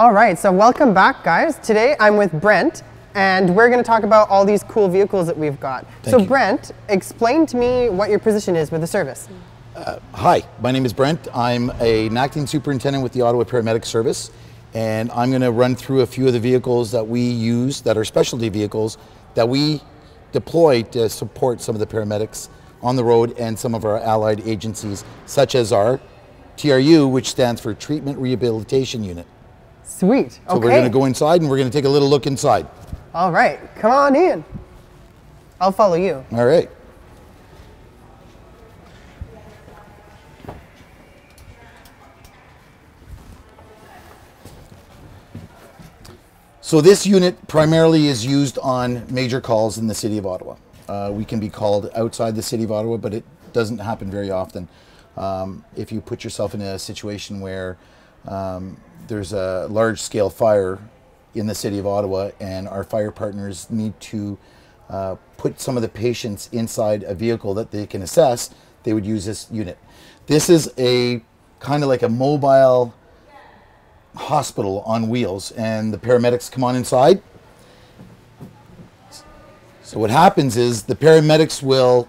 All right, so welcome back, guys. Today I'm with Brent, and we're going to talk about all these cool vehicles that we've got. Thank you. Brent, explain to me what your position is with the service. Hi, my name is Brent. I'm an acting superintendent with the Ottawa Paramedic Service, and I'm going to run through a few of the vehicles that we use that are specialty vehicles that we deploy to support some of the paramedics on the road and some of our allied agencies, such as our TRU, which stands for Treatment Rehabilitation Unit. Sweet. So we're going to go inside and we're going to take a little look inside. All right, come on in. I'll follow you. All right. So this unit primarily is used on major calls in the City of Ottawa. We can be called outside the City of Ottawa, but it doesn't happen very often. If you put yourself in a situation where there's a large-scale fire in the City of Ottawa and our fire partners need to put some of the patients inside a vehicle that they can assess, they would use this unit. This is a kind of like a mobile hospital on wheels, and the paramedics come on inside. So what happens is the paramedics will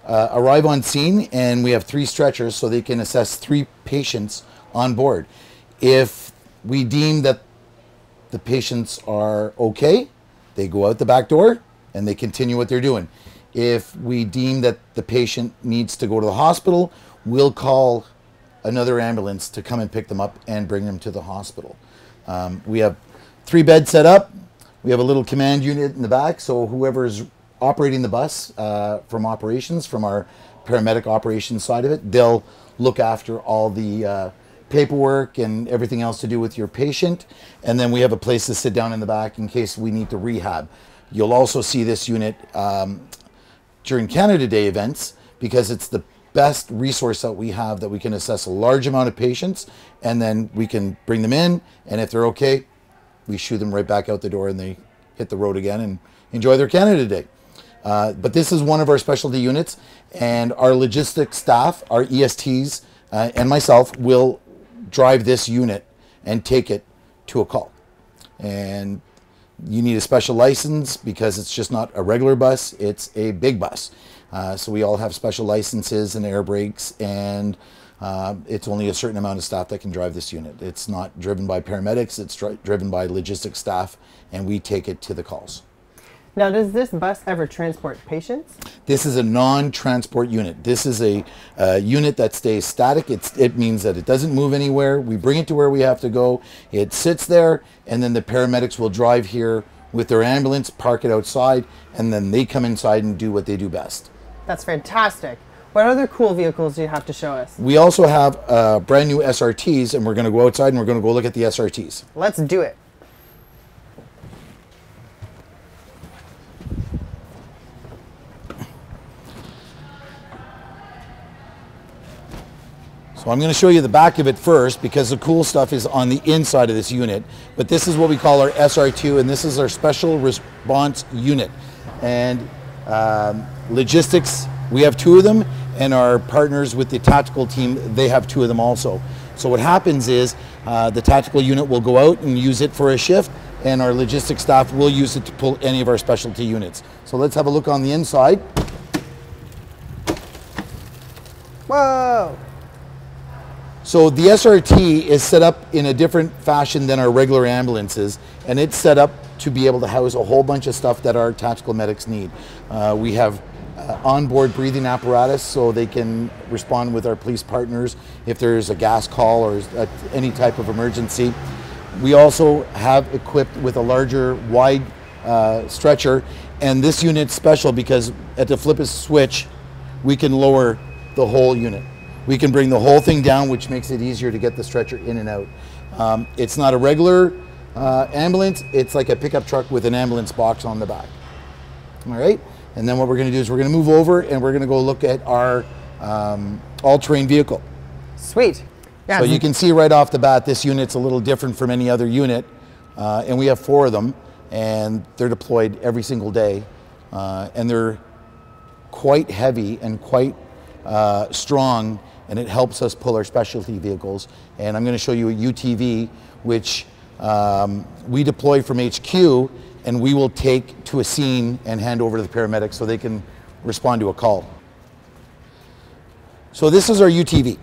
arrive on scene, and we have 3 stretchers so they can assess 3 patients on board. If we deem that the patients are okay, they go out the back door and they continue what they're doing. If we deem that the patient needs to go to the hospital, we'll call another ambulance to come and pick them up and bring them to the hospital. We have 3 beds set up. We have a little command unit in the back, so whoever's operating the bus from operations, from our paramedic operations side of it, they'll look after all the paperwork and everything else to do with your patient. And then we have a place to sit down in the back in case we need to rehab. You'll also see this unit during Canada Day events, because it's the best resource that we have, that we can assess a large amount of patients and then we can bring them in, and if they're okay, we shoo them right back out the door and they hit the road again and enjoy their Canada Day. But this is one of our specialty units, and our logistics staff, our ESTs, and myself will drive this unit and take it to a call. And you need a special license because it's just not a regular bus, it's a big bus. So we all have special licenses and air brakes, and it's only a certain amount of staff that can drive this unit. It's not driven by paramedics, it's driven by logistics staff, and we take it to the calls. Now, does this bus ever transport patients? This is a non-transport unit. This is a unit that stays static. It means that it doesn't move anywhere. We bring it to where we have to go. It sits there, and then the paramedics will drive here with their ambulance, park it outside, and then they come inside and do what they do best. That's fantastic. What other cool vehicles do you have to show us? We also have brand new SRTs, and we're going to go outside and we're going to go look at the SRTs. Let's do it. So I'm going to show you the back of it first, because the cool stuff is on the inside of this unit. But this is what we call our SR2, and this is our special response unit. And logistics, we have 2 of them, and our partners with the tactical team, they have 2 of them also. So what happens is the tactical unit will go out and use it for a shift, and our logistics staff will use it to pull any of our specialty units. So let's have a look on the inside. Whoa! So the SRT is set up in a different fashion than our regular ambulances, and it's set up to be able to house a whole bunch of stuff that our tactical medics need. We have onboard breathing apparatus so they can respond with our police partners if there's a gas call or any type of emergency. We also have equipped with a larger wide stretcher, and this unit's special because at the flip of a switch we can lower the whole unit. We can bring the whole thing down, which makes it easier to get the stretcher in and out. It's not a regular ambulance, it's like a pickup truck with an ambulance box on the back. All right, and then what we're going to do is we're going to move over and we're going to go look at our all-terrain vehicle. Sweet. Yeah, so you can see right off the bat, this unit's a little different from any other unit, and we have 4 of them, and they're deployed every single day, and they're quite heavy and quite strong, and it helps us pull our specialty vehicles. And I'm going to show you a UTV, which we deploy from HQ, and we will take to a scene and hand over to the paramedics so they can respond to a call. So this is our UTV,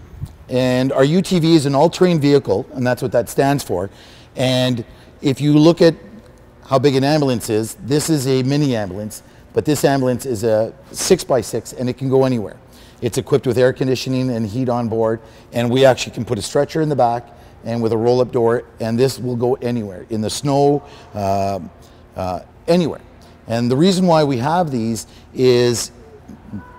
and our UTV is an all-terrain vehicle, and that's what that stands for. And if you look at how big an ambulance is, this is a mini ambulance, but this ambulance is a 6x6 and it can go anywhere. It's equipped with air conditioning and heat on board, and we actually can put a stretcher in the back and with a roll-up door, and this will go anywhere, in the snow, anywhere. And the reason why we have these is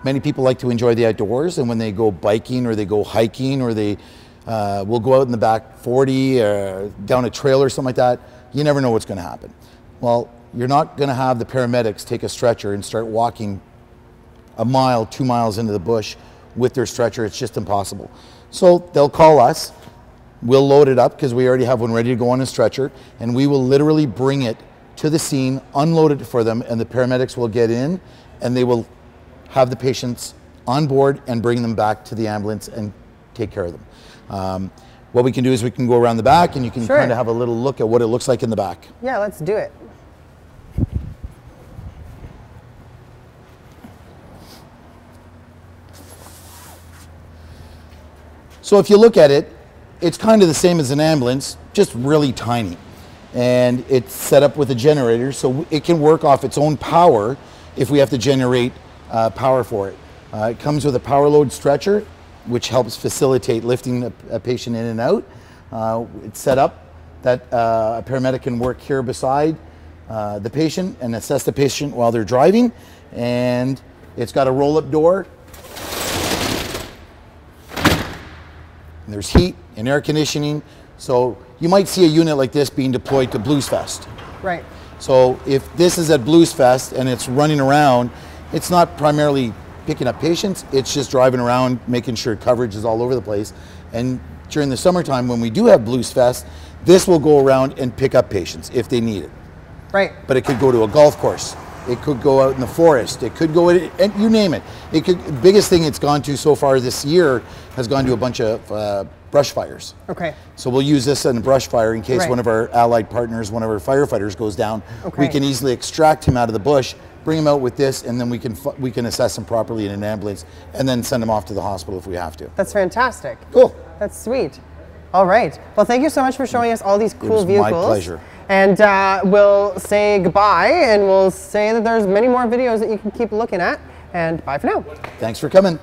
many people like to enjoy the outdoors, and when they go biking or they go hiking or they will go out in the back 40 or down a trail or something like that, you never know what's going to happen. Well, you're not going to have the paramedics take a stretcher and start walking a mile, 2 miles into the bush with their stretcher. It's just impossible. So they'll call us, we'll load it up because we already have one ready to go on a stretcher, and we will literally bring it to the scene, unload it for them, and the paramedics will get in and they will have the patients on board and bring them back to the ambulance and take care of them. What we can do is we can go around the back and you can kind of have a little look at what it looks like in the back. Yeah, let's do it. So if you look at it, it's kind of the same as an ambulance, just really tiny. And it's set up with a generator, so it can work off its own power if we have to generate power for it. It comes with a power load stretcher, which helps facilitate lifting a patient in and out. It's set up that a paramedic can work here beside the patient and assess the patient while they're driving. And it's got a roll-up door. And there's heat and air conditioning. So you might see a unit like this being deployed to Blues Fest. Right. So if this is at Blues Fest and it's running around, it's not primarily picking up patients, it's just driving around, making sure coverage is all over the place. And during the summertime when we do have Blues Fest, this will go around and pick up patients if they need it. Right. But it could go to a golf course. It could go out in the forest. It could go, and you name it. It could. The biggest thing it's gone to so far this year has gone to a bunch of brush fires. Okay. So we'll use this in a brush fire in case one of our allied partners, one of our firefighters goes down. Okay. We can easily extract him out of the bush, bring him out with this, and then we can assess him properly in an ambulance, and then send him off to the hospital if we have to. That's fantastic. Cool. That's sweet. All right. Well, thank you so much for showing us all these cool vehicles. It was my pleasure. And we'll say goodbye, and we'll say that there's many more videos that you can keep looking at. And bye for now. Thanks for coming.